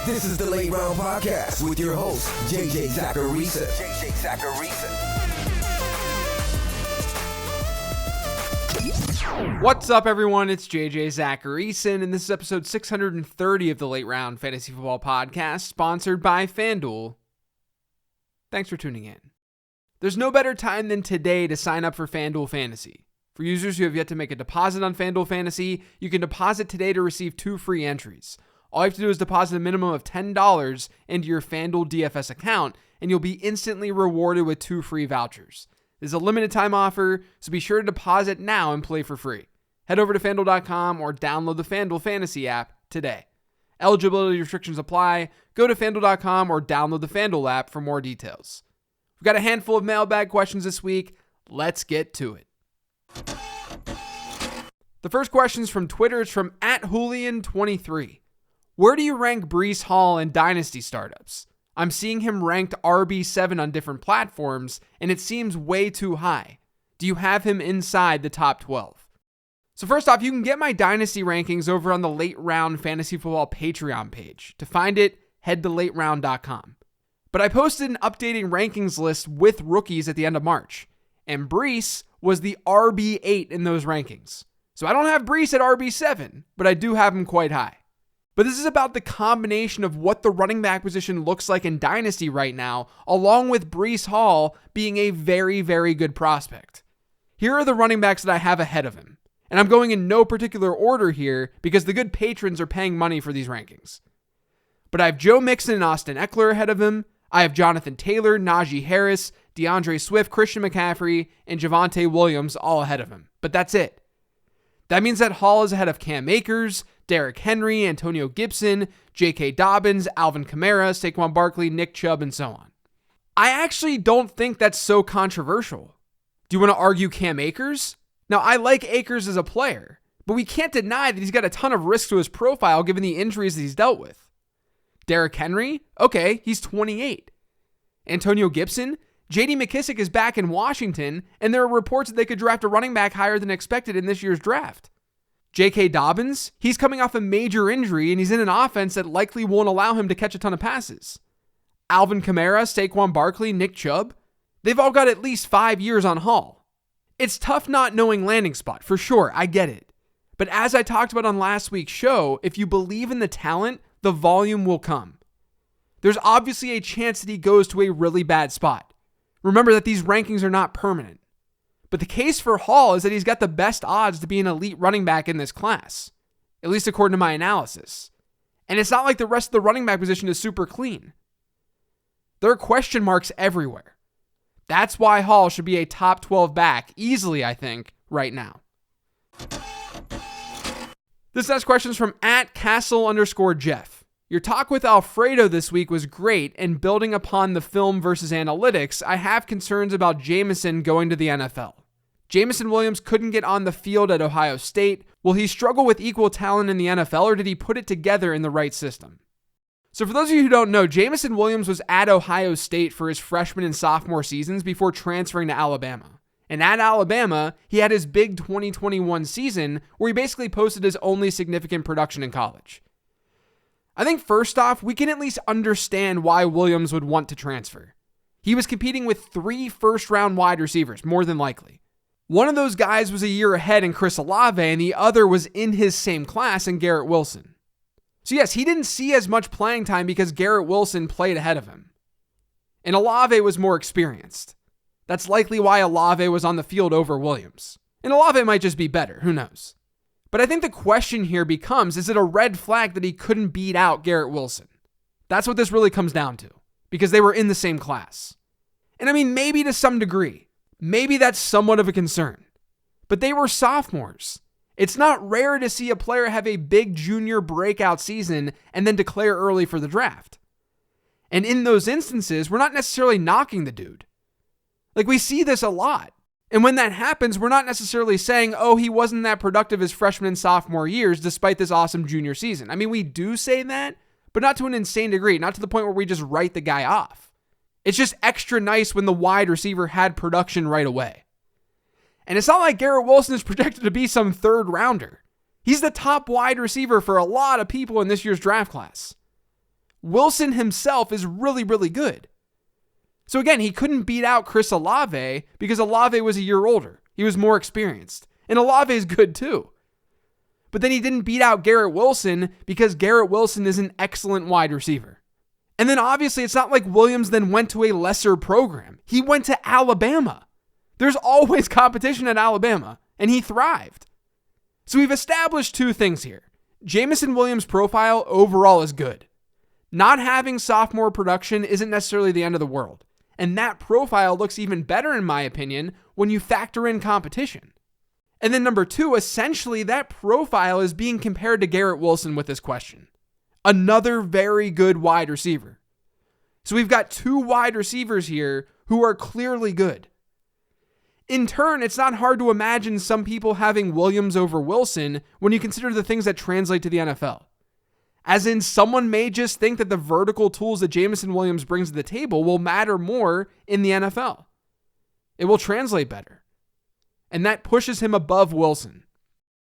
This is the Late Round Podcast with your host, JJ Zacharisa. What's up, everyone? It's JJ Zacharisa, and this is episode 630 of the Late Round Fantasy Football Podcast, sponsored by FanDuel. Thanks for tuning in. There's no better time than today to sign up for FanDuel Fantasy. For users who have yet to make a deposit on FanDuel Fantasy, you can deposit today to receive 2 free entries. All you have to do is deposit a minimum of $10 into your FanDuel DFS account, and you'll be instantly rewarded with 2 free vouchers. This is a limited time offer, so be sure to deposit now and play for free. Head over to FanDuel.com or download the FanDuel Fantasy app today. Eligibility restrictions apply. Go to FanDuel.com or download the FanDuel app for more details. We've got a handful of mailbag questions this week. Let's get to it. The first question is from Twitter. It's from @Julian23. Where do you rank Breece Hall in Dynasty startups? I'm seeing him ranked RB7 on different platforms, and it seems way too high. Do you have him inside the top 12? So first off, you can get my Dynasty rankings over on the Late Round Fantasy Football Patreon page. To find it, head to lateround.com. But I posted an updating rankings list with rookies at the end of March, and Breece was the RB8 in those rankings. So I don't have Breece at RB7, but I do have him quite high. But this is about the combination of what the running back position looks like in Dynasty right now, along with Breece Hall being a very, very good prospect. Here are the running backs that I have ahead of him. And I'm going in no particular order here because the good patrons are paying money for these rankings. But I have Joe Mixon and Austin Eckler ahead of him. I have Jonathan Taylor, Najee Harris, DeAndre Swift, Christian McCaffrey, and Javonte Williams all ahead of him. But that's it. That means that Hall is ahead of Cam Akers, Derrick Henry, Antonio Gibson, J.K. Dobbins, Alvin Kamara, Saquon Barkley, Nick Chubb, and so on. I actually don't think that's so controversial. Do you want to argue Cam Akers? Now, I like Akers as a player, but we can't deny that he's got a ton of risk to his profile given the injuries that he's dealt with. Derrick Henry? Okay, he's 28. Antonio Gibson? J.D. McKissic is back in Washington, and there are reports that they could draft a running back higher than expected in this year's draft. J.K. Dobbins, he's coming off a major injury, and he's in an offense that likely won't allow him to catch a ton of passes. Alvin Kamara, Saquon Barkley, Nick Chubb, they've all got at least 5 years on Hall. It's tough not knowing landing spot, for sure, I get it. But as I talked about on last week's show, if you believe in the talent, the volume will come. There's obviously a chance that he goes to a really bad spot. Remember that these rankings are not permanent. But the case for Hall is that he's got the best odds to be an elite running back in this class, at least according to my analysis. And it's not like the rest of the running back position is super clean. There are question marks everywhere. That's why Hall should be a top 12 back, easily, I think, right now. This next question is from @Castle_Jeff. Your talk with Alfredo this week was great, and building upon the film versus analytics, I have concerns about Jameson going to the NFL. Jameson Williams couldn't get on the field at Ohio State. Will he struggle with equal talent in the NFL, or did he put it together in the right system? So for those of you who don't know, Jameson Williams was at Ohio State for his freshman and sophomore seasons before transferring to Alabama. And at Alabama, he had his big 2021 season where he basically posted his only significant production in college. I think first off, we can at least understand why Williams would want to transfer. He was competing with 3 first-round wide receivers, more than likely. One of those guys was a year ahead in Chris Olave, and the other was in his same class in Garrett Wilson. So yes, he didn't see as much playing time because Garrett Wilson played ahead of him. And Olave was more experienced. That's likely why Olave was on the field over Williams. And Olave might just be better, who knows? But I think the question here becomes, is it a red flag that he couldn't beat out Garrett Wilson? That's what this really comes down to, because they were in the same class. And I mean, maybe to some degree, maybe that's somewhat of a concern. But they were sophomores. It's not rare to see a player have a big junior breakout season and then declare early for the draft. And in those instances, we're not necessarily knocking the dude. Like, we see this a lot. And when that happens, we're not necessarily saying, oh, he wasn't that productive his freshman and sophomore years despite this awesome junior season. I mean, we do say that, but not to an insane degree, not to the point where we just write the guy off. It's just extra nice when the wide receiver had production right away. And it's not like Garrett Wilson is projected to be some third rounder. He's the top wide receiver for a lot of people in this year's draft class. Wilson himself is really, really good. So again, he couldn't beat out Chris Olave because Olave was a year older. He was more experienced. And Olave is good too. But then he didn't beat out Garrett Wilson because Garrett Wilson is an excellent wide receiver. And then obviously it's not like Williams then went to a lesser program. He went to Alabama. There's always competition at Alabama, and he thrived. So we've established two things here. Jameson Williams' profile overall is good. Not having sophomore production isn't necessarily the end of the world. And that profile looks even better, in my opinion, when you factor in competition. And then number two, essentially that profile is being compared to Garrett Wilson with this question. Another very good wide receiver. So we've got two wide receivers here who are clearly good. In turn, it's not hard to imagine some people having Williams over Wilson when you consider the things that translate to the NFL. As in, someone may just think that the vertical tools that Jameson Williams brings to the table will matter more in the NFL. It will translate better. And that pushes him above Wilson.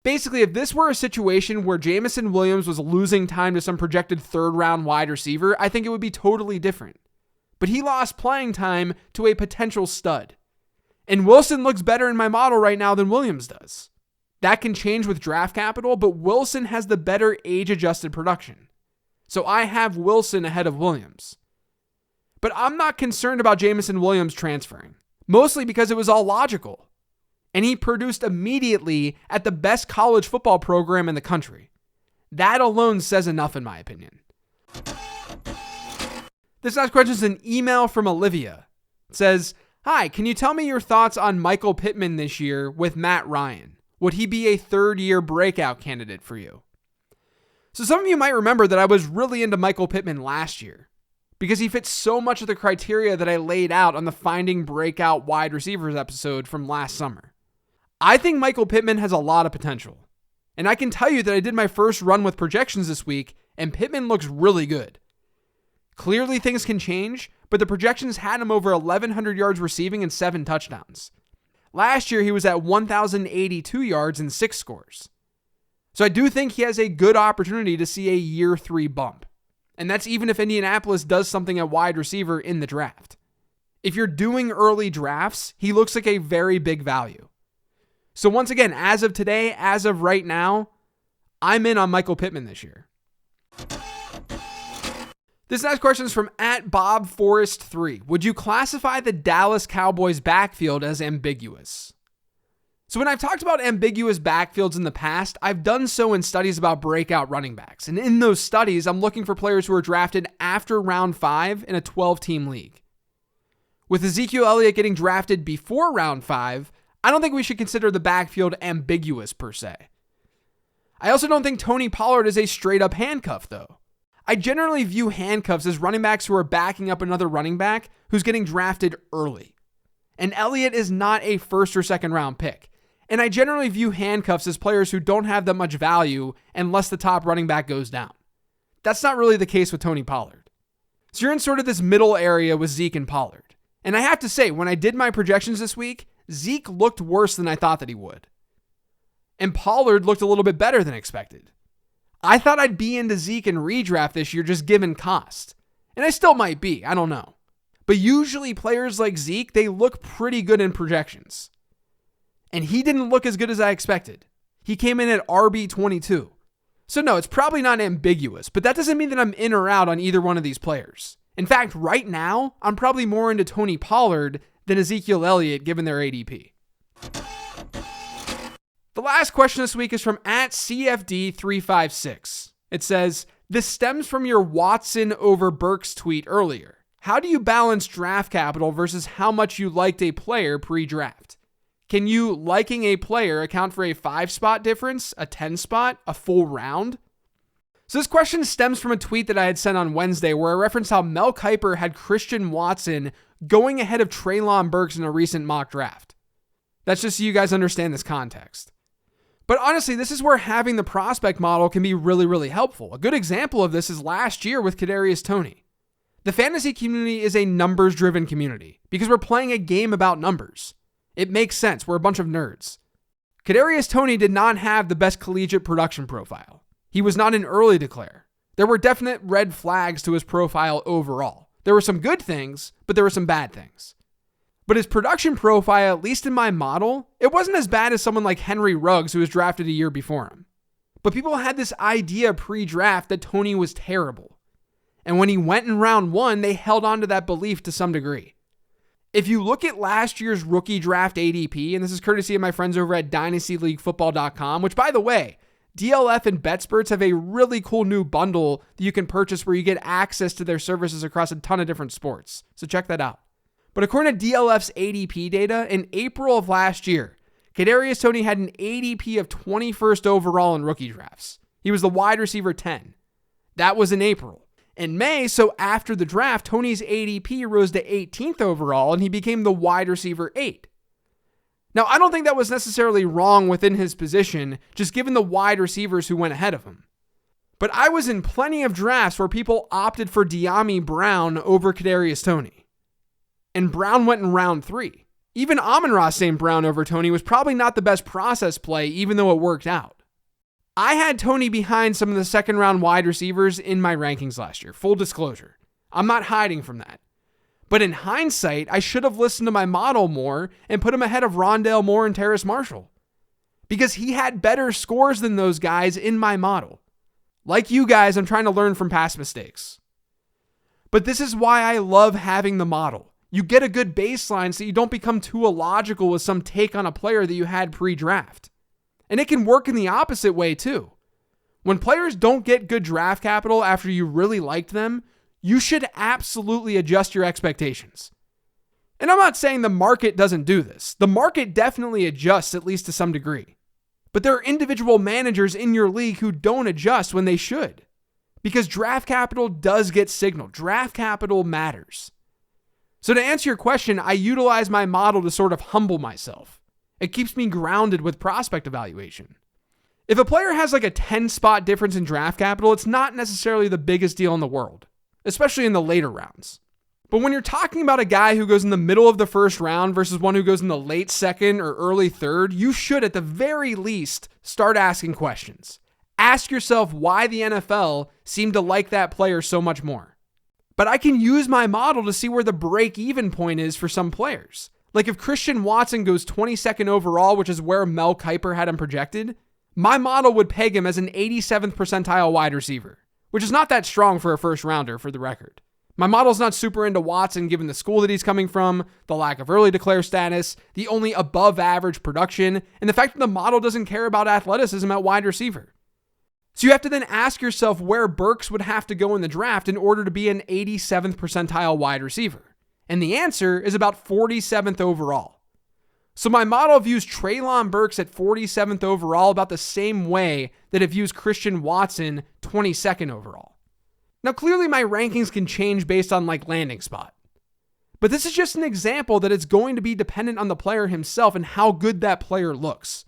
Basically, if this were a situation where Jameson Williams was losing time to some projected third-round wide receiver, I think it would be totally different. But he lost playing time to a potential stud. And Wilson looks better in my model right now than Williams does. That can change with draft capital, but Wilson has the better age-adjusted production. So I have Wilson ahead of Williams. But I'm not concerned about Jameson Williams transferring, mostly because it was all logical. And he produced immediately at the best college football program in the country. That alone says enough, in my opinion. This next question is an email from Olivia. It says, "Hi, can you tell me your thoughts on Michael Pittman this year with Matt Ryan? Would he be a third-year breakout candidate for you?" So some of you might remember that I was really into Michael Pittman last year because he fits so much of the criteria that I laid out on the Finding Breakout Wide Receivers episode from last summer. I think Michael Pittman has a lot of potential. And I can tell you that I did my first run with projections this week, and Pittman looks really good. Clearly things can change, but the projections had him over 1,100 yards receiving and 7 touchdowns. Last year, he was at 1,082 yards and 6 scores. So I do think he has a good opportunity to see a year 3 bump. And that's even if Indianapolis does something at wide receiver in the draft. If you're doing early drafts, he looks like a very big value. So once again, as of today, as of right now, I'm in on Michael Pittman this year. This next question is from @BobForest3. Would you classify the Dallas Cowboys backfield as ambiguous? So when I've talked about ambiguous backfields in the past, I've done so in studies about breakout running backs. And in those studies, I'm looking for players who are drafted after round 5 in a 12-team league. With Ezekiel Elliott getting drafted before round 5, I don't think we should consider the backfield ambiguous per se. I also don't think Tony Pollard is a straight-up handcuff, though. I generally view handcuffs as running backs who are backing up another running back who's getting drafted early. And Elliott is not a first or second round pick. And I generally view handcuffs as players who don't have that much value unless the top running back goes down. That's not really the case with Tony Pollard. So you're in sort of this middle area with Zeke and Pollard. And I have to say, when I did my projections this week, Zeke looked worse than I thought that he would. And Pollard looked a little bit better than expected. I thought I'd be into Zeke in redraft this year just given cost. And I still might be, I don't know. But usually players like Zeke, they look pretty good in projections. And he didn't look as good as I expected. He came in at RB22. So no, it's probably not ambiguous, but that doesn't mean that I'm in or out on either one of these players. In fact, right now, I'm probably more into Tony Pollard than Ezekiel Elliott given their ADP. The last question this week is from @CFD356. It says, "This stems from your Watson over Burks tweet earlier. How do you balance draft capital versus how much you liked a player pre-draft? Can you liking a player account for a 5-spot difference, a 10-spot, a full round?" So this question stems from a tweet that I had sent on Wednesday where I referenced how Mel Kiper had Christian Watson going ahead of Treylon Burks in a recent mock draft. That's just so you guys understand this context. But honestly, this is where having the prospect model can be really, really helpful. A good example of this is last year with Kadarius Toney. The fantasy community is a numbers-driven community because we're playing a game about numbers. It makes sense. We're a bunch of nerds. Kadarius Toney did not have the best collegiate production profile. He was not an early declare. There were definite red flags to his profile overall. There were some good things, but there were some bad things. But his production profile, at least in my model, it wasn't as bad as someone like Henry Ruggs, who was drafted a year before him. But people had this idea pre-draft that Toney was terrible. And when he went in round 1, they held on to that belief to some degree. If you look at last year's rookie draft ADP, and this is courtesy of my friends over at dynastyleaguefootball.com, which, by the way, DLF and BetSperts have a really cool new bundle that you can purchase where you get access to their services across a ton of different sports. So check that out. But according to DLF's ADP data, in April of last year, Kadarius Toney had an ADP of 21st overall in rookie drafts. He was the wide receiver 10. That was in April. In May, so after the draft, Toney's ADP rose to 18th overall and he became the wide receiver 8. Now, I don't think that was necessarily wrong within his position, just given the wide receivers who went ahead of him. But I was in plenty of drafts where people opted for De'Ami Brown over Kadarius Toney. And Brown went in round 3. Even Amon-Ra St. Brown over Toney was probably not the best process play, even though it worked out. I had Toney behind some of the second round wide receivers in my rankings last year. Full disclosure. I'm not hiding from that. But in hindsight, I should have listened to my model more and put him ahead of Rondale Moore and Terrace Marshall. Because he had better scores than those guys in my model. Like you guys, I'm trying to learn from past mistakes. But this is why I love having the model. You get a good baseline so you don't become too illogical with some take on a player that you had pre-draft. And it can work in the opposite way too. When players don't get good draft capital after you really liked them, you should absolutely adjust your expectations. And I'm not saying the market doesn't do this. The market definitely adjusts, at least to some degree. But there are individual managers in your league who don't adjust when they should. Because draft capital does get signaled. Draft capital matters. So to answer your question, I utilize my model to sort of humble myself. It keeps me grounded with prospect evaluation. If a player has like a 10-spot difference in draft capital, it's not necessarily the biggest deal in the world, especially in the later rounds. But when you're talking about a guy who goes in the middle of the first round versus one who goes in the late second or early third, you should at the very least start asking questions. Ask yourself why the NFL seemed to like that player so much more. But I can use my model to see where the break-even point is for some players. Like if Christian Watson goes 22nd overall, which is where Mel Kiper had him projected, my model would peg him as an 87th percentile wide receiver, which is not that strong for a first rounder for the record. My model's not super into Watson given the school that he's coming from, the lack of early declare status, the only above average production, and the fact that the model doesn't care about athleticism at wide receiver. So you have to then ask yourself where Burks would have to go in the draft in order to be an 87th percentile wide receiver. And the answer is about 47th overall. So my model views Treylon Burks at 47th overall about the same way that it views Christian Watson 22nd overall. Now clearly my rankings can change based on like landing spot. But this is just an example that it's going to be dependent on the player himself and how good that player looks.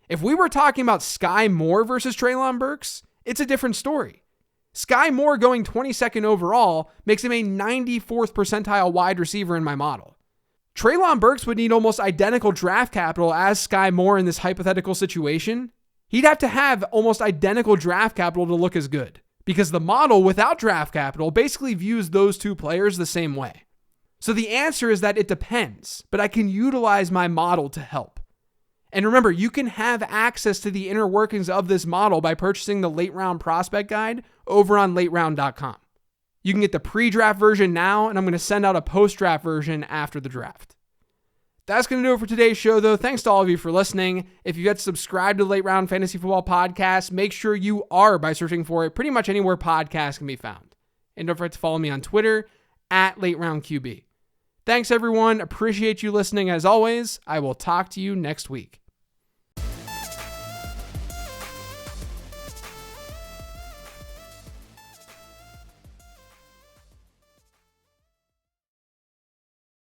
If we were talking about Sky Moore versus Treylon Burks, it's a different story. Sky Moore going 22nd overall makes him a 94th percentile wide receiver in my model. Treylon Burks would need almost identical draft capital as Sky Moore in this hypothetical situation. He'd have to have almost identical draft capital to look as good, because the model without draft capital basically views those two players the same way. So the answer is that it depends, but I can utilize my model to help. And remember, you can have access to the inner workings of this model by purchasing the late round prospect guide over on lateround.com. You can get the pre-draft version now, and I'm going to send out a post-draft version after the draft. That's going to do it for today's show, though. Thanks to all of you for listening. If you get subscribed to Late Round Fantasy Football Podcast, make sure you are by searching for it pretty much anywhere podcasts can be found. And don't forget to follow me on Twitter at LateRoundQB. Thanks, everyone. Appreciate you listening as always. I will talk to you next week.